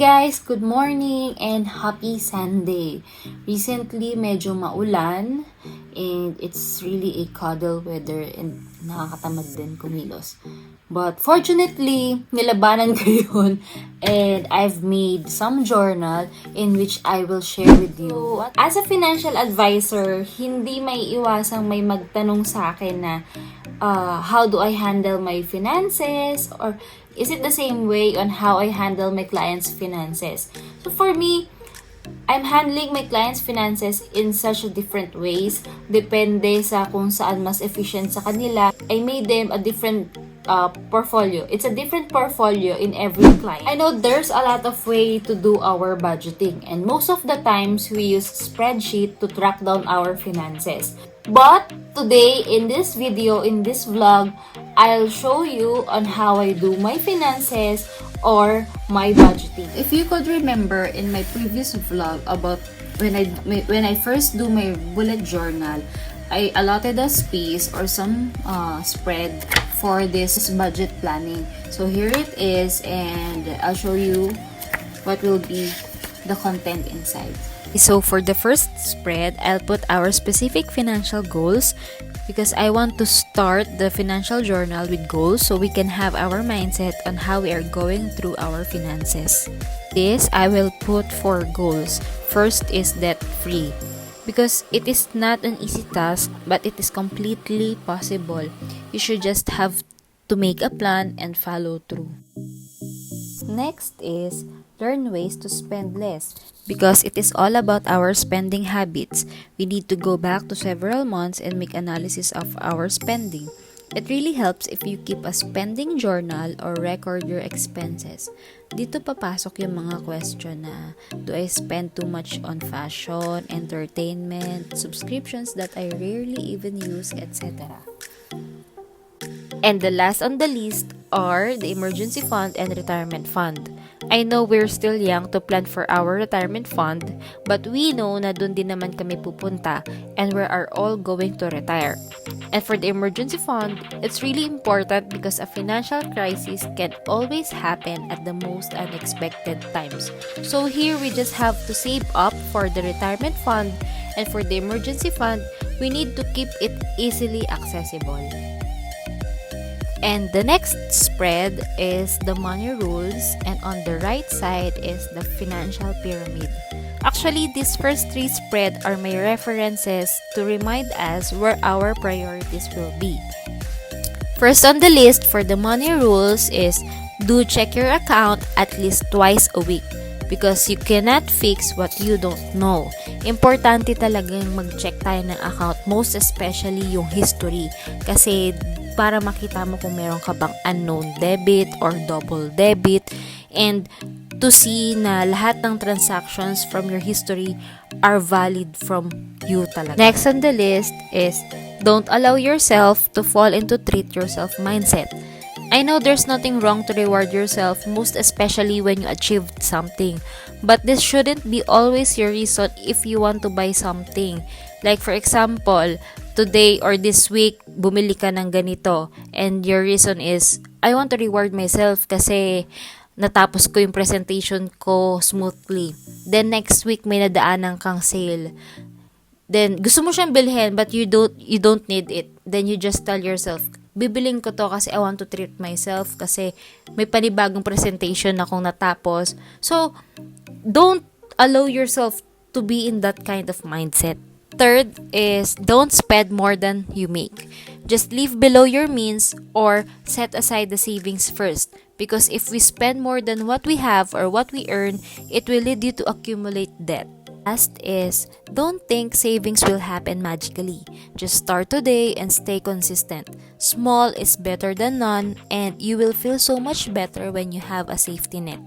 guys! Good morning and happy Sunday! Recently, medyo maulan and it's really a cuddle weather and nakakatamad din kumilos. But fortunately, nilabanan ko yun and I've made some journal in which I will share with you. As a financial advisor, hindi may iwasang may magtanong sa akin na how do I handle my finances, or is it the same way on how I handle my clients' finances? So for me, I'm handling my clients' finances in such a different ways. Depende sa kung saan mas efficient sa kanila. I made them a different portfolio. It's a different portfolio in every client. I know there's a lot of way to do our budgeting, and most of the times we use spreadsheet to track down our finances. But today, in this video, in this vlog, I'll show you on how I do my finances or my budgeting. If you could remember in my previous vlog about when I first do my bullet journal, I allotted a space or some spread for this budget planning. So here it is, and I'll show you what will be the content inside. So for the first spread, I'll put our specific financial goals because I want to start the financial journal with goals so we can have our mindset on how we are going through our finances. This I will put 4 goals. First is debt-free because it is not an easy task, but it is completely possible. You should just have to make a plan and follow through. Next is learn ways to spend less because it is all about our spending habits. We need to go back to several months and make analysis of our spending. It really helps if you keep a spending journal or record your expenses. Dito papasok yung mga question na, do I spend too much on fashion, entertainment, subscriptions that I rarely even use, etc. And the last on the list are the emergency fund and retirement fund. I know we're still young to plan for our retirement fund, but we know na dun din naman kami pupunta and we are all going to retire. And for the emergency fund, it's really important because a financial crisis can always happen at the most unexpected times. So here we just have to save up for the retirement fund, and for the emergency fund, we need to keep it easily accessible. And the next spread is the money rules, and on the right side is the financial pyramid. Actually, these first 3 spread are my references to remind us where our priorities will be. First on the list for the money rules is do check your account at least twice a week because you cannot fix what you don't know. Importante talagang mag-check tayo ng account, most especially yung history, kasi para makita mo kung meron ka bang unknown debit or double debit, and to see na lahat ng transactions from your history are valid from you talaga. Next on the list is don't allow yourself to fall into treat yourself mindset. I know there's nothing wrong to reward yourself, most especially when you achieved something. But this shouldn't be always your reason if you want to buy something. Like for example, today or this week, bumili ka ng ganito and your reason is, I want to reward myself kasi natapos ko yung presentation ko smoothly. Then next week, may nadaanan kang sale. Then gusto mo siyang bilhin but you don't need it. Then you just tell yourself, bibiling ko to kasi I want to treat myself kasi may panibagong presentation akong natapos. So, don't allow yourself to be in that kind of mindset. Third is don't spend more than you make. Just live below your means or set aside the savings first. Because if we spend more than what we have or what we earn, it will lead you to accumulate debt. Last is don't think savings will happen magically. Just start today and stay consistent. Small is better than none, and you will feel so much better when you have a safety net.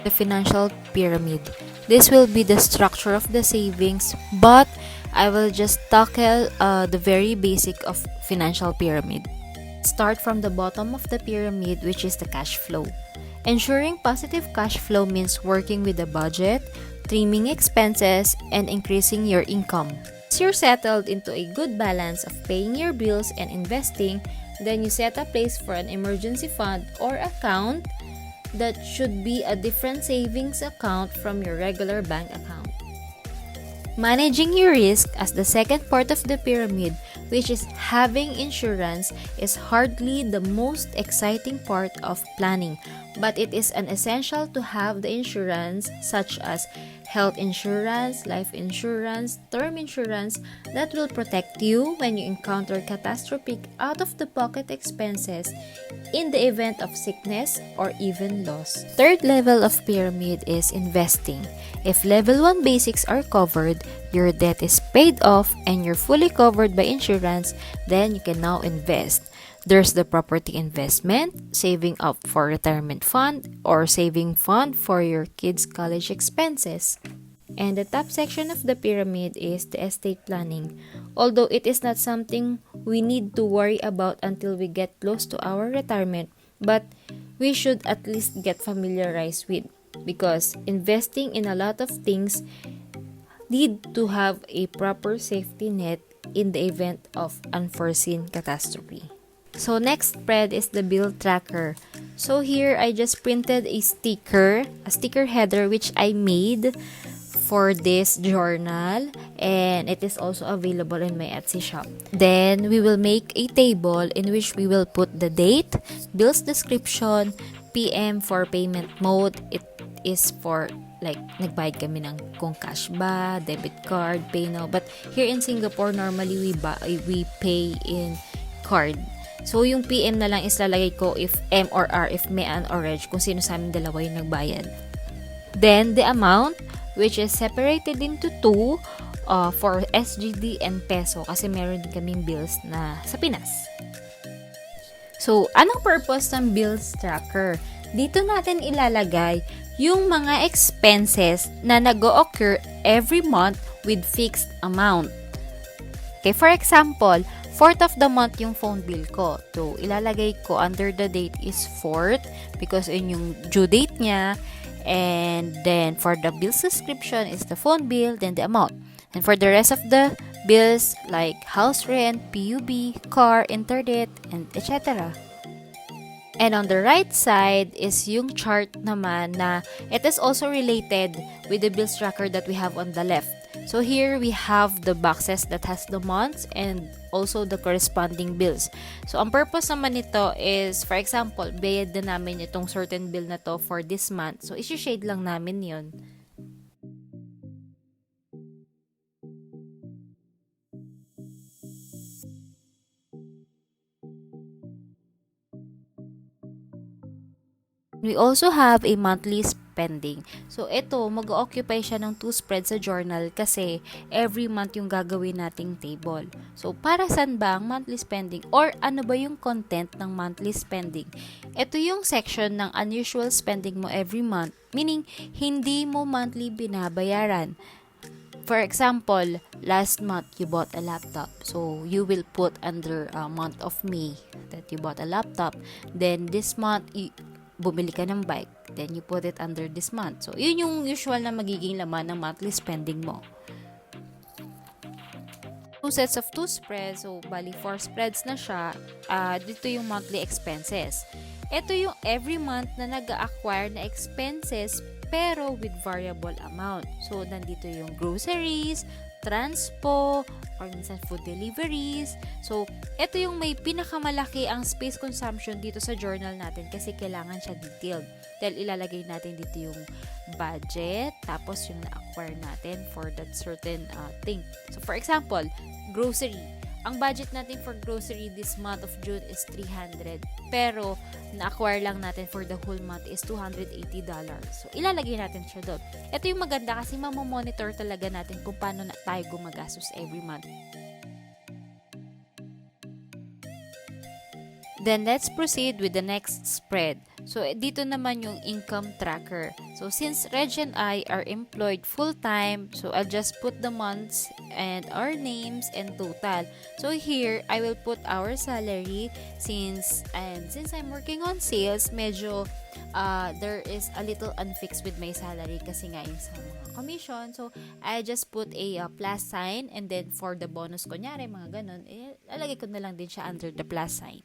The financial pyramid. This will be the structure of the savings, but I will just tackle the very basic of financial pyramid. Start from the bottom of the pyramid, which is the cash flow. Ensuring positive cash flow means working with a budget, trimming expenses, and increasing your income. Once you're settled into a good balance of paying your bills and investing, then you set a place for an emergency fund or account that should be a different savings account from your regular bank account. Managing your risk as the second part of the pyramid, which is having insurance, is hardly the most exciting part of planning, but it is an essential to have the insurance such as health insurance, life insurance, term insurance that will protect you when you encounter catastrophic out-of-the-pocket expenses in the event of sickness or even loss. Third level of pyramid is investing. If level 1 basics are covered, your debt is paid off, and you're fully covered by insurance, then you can now invest. There's the property investment, saving up for retirement fund, or saving fund for your kids' college expenses. And the top section of the pyramid is the estate planning. Although it is not something we need to worry about until we get close to our retirement, but we should at least get familiarized with, because investing in a lot of things need to have a proper safety net in the event of unforeseen catastrophe. So next spread is the bill tracker. So here I just printed a sticker header which I made for this journal, and it is also available in my Etsy shop. Then we will make a table in which we will put the date, bills description, PM for payment mode. It is for like nagbayad kami ng kung cash ba, debit card, pay now. But here in Singapore, normally we pay in card. So yung PM na lang is lalagay ko if M or R, if may an or reg, kung sino sa amin dalawa yung nagbayad. Then the amount, which is separated into two for SGD and peso, kasi meron din kaming bills na sa Pinas. So, anong purpose ng bills tracker? Dito natin ilalagay yung mga expenses na nag-occur every month with fixed amount. Okay, for example, 4th of the month yung phone bill ko. So, ilalagay ko under the date is 4th because yun yung due date niya. And then, for the bill subscription is the phone bill, then the amount. And for the rest of the bills like house rent, PUB, car, internet, and etc. And on the right side is yung chart naman na it is also related with the bills tracker that we have on the left. So here we have the boxes that has the months and also the corresponding bills. So ang purpose naman nito is, for example, bayad na namin itong certain bill na to for this month. So isi-shade lang namin yon. We also have a monthly spending. So, ito, mag-occupy siya ng 2 spreads sa journal kasi every month yung gagawin nating table. So, para saan ba ang monthly spending? Or ano ba yung content ng monthly spending? Ito yung section ng unusual spending mo every month. Meaning, hindi mo monthly binabayaran. For example, last month you bought a laptop. So, you will put under month of May that you bought a laptop. Then, this month, bumili ka ng bike, then you put it under this month. So, yun yung usual na magiging laman ng monthly spending mo. 2 sets of 2 spreads, so bali 4 spreads na siya. Dito yung monthly expenses. Ito yung every month na nag-acquire na expenses pero with variable amount. So, nandito yung groceries, transpo, or minsan food deliveries. So, ito yung may pinakamalaki ang space consumption dito sa journal natin kasi kailangan siya detailed. Dahil ilalagay natin dito yung budget, tapos yung na-acquire natin for that certain thing. So, for example, grocery. Ang budget natin for grocery this month of June is $300. Pero, na-acquire lang natin for the whole month is $280. So, ilalagay natin siya doon. Ito yung maganda kasi mamomonitor talaga natin kung paano na tayo gumagastos every month. Then, let's proceed with the next spread. So, dito naman yung income tracker. So, since Reg and I are employed full-time, so I'll just put the months and our names and total. So, here, I will put our salary since I'm working on sales, medyo there is a little unfixed with my salary kasi nga yung sa mga commission. So, I just put a plus sign and then for the bonus, kunyari, mga ganun, lalagay ko na lang din siya under the plus sign.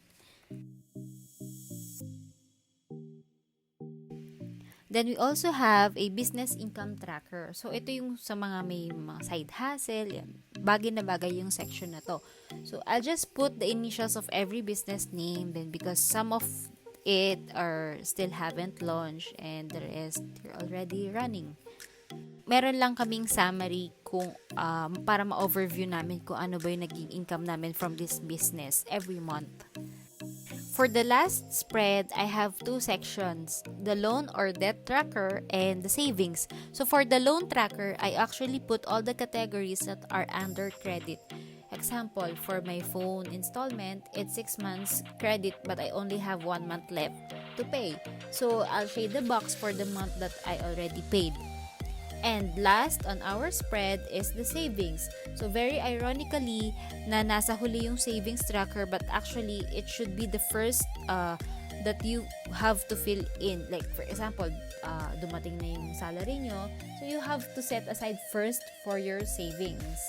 Then we also have a business income tracker. So ito yung sa mga may mga side hustle, yan. Bagay na bagay yung section na to. So I'll just put the initials of every business name then because some of it are still haven't launched and the rest are already running. Meron lang kaming summary kung para ma-overview namin kung ano ba yung naging income namin from this business every month. For the last spread, I have two sections, the loan or debt tracker and the savings. So for the loan tracker, I actually put all the categories that are under credit. Example, for my phone installment, it's 6 months credit but I only have 1 month left to pay. So I'll shade the box for the month that I already paid. And last on our spread is the savings. So very ironically na nasa huli yung savings tracker but actually it should be the first that you have to fill in. Like for example, dumating na yung salary nyo. So you have to set aside first for your savings.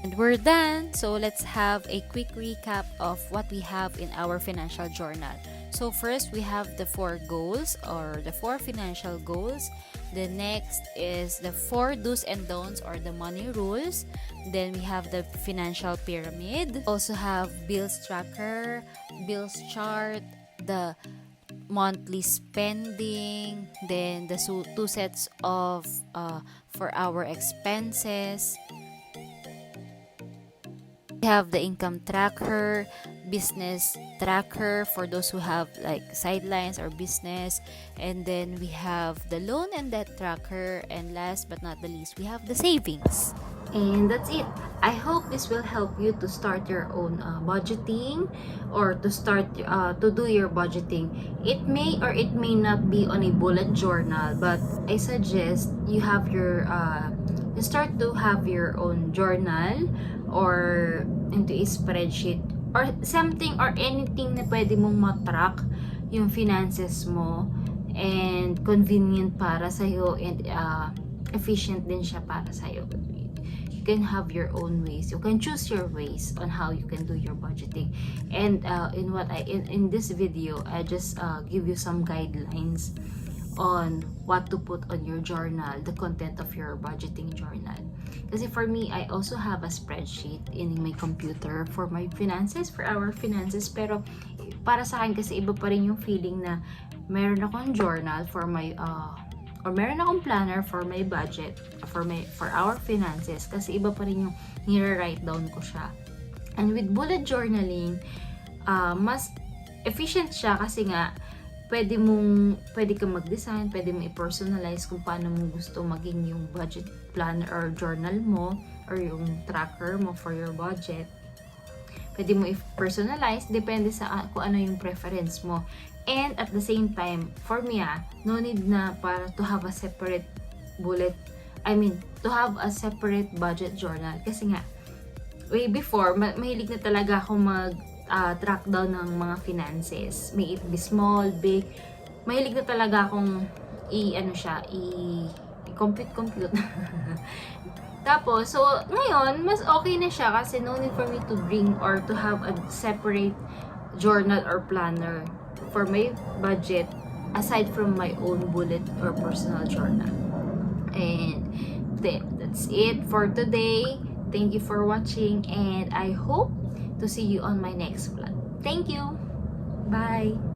And we're done. So let's have a quick recap of what we have in our financial journal. So first, we have the 4 goals or the 4 financial goals. The next is the 4 do's and don'ts or the money rules. Then we have the financial pyramid. Also have bills tracker, bills chart, the monthly spending, then the 2 sets of for our expenses. We have the income tracker, business tracker for those who have like sidelines or business, and then we have the loan and debt tracker, and last but not the least, we have the savings. And that's it. I hope this will help you to start your own budgeting or to start to do your budgeting. It may or it may not be on a bullet journal, but I suggest you have your you start to have your own journal or into a spreadsheet or something or anything na pwede mong matrack yung finances mo and convenient para sa'yo and efficient din siya para sa'yo. You can have your own ways. You can choose your ways on how you can do your budgeting. And in this video, I just give you some guidelines on what to put on your journal, the content of your budgeting journal. Kasi for me, I also have a spreadsheet in my computer for my finances, for our finances. Pero para sa akin kasi iba pa rin yung feeling na meron akong journal for my or meron akong planner for my budget, for our finances. Kasi iba pa rin yung nire-write down ko siya. And with bullet journaling, mas efficient siya kasi nga pwede kang mag-design, pwede mo i-personalize kung paano mo gusto maging yung budget plan or journal mo or yung tracker mo for your budget. Pwede mo i-personalize, depende sa kung ano yung preference mo. And at the same time, for me no need na para to have a separate to have a separate budget journal. Kasi nga, way before, mahilig na talaga ako track down ng mga finances. May it be small, big. Mahilig na talaga akong i-compute. Tapos, so, ngayon, mas okay na siya kasi no need for me to bring or to have a separate journal or planner for my budget aside from my own bullet or personal journal. And that's it for today. Thank you for watching and I hope to see you on my next vlog. Thank you. Bye.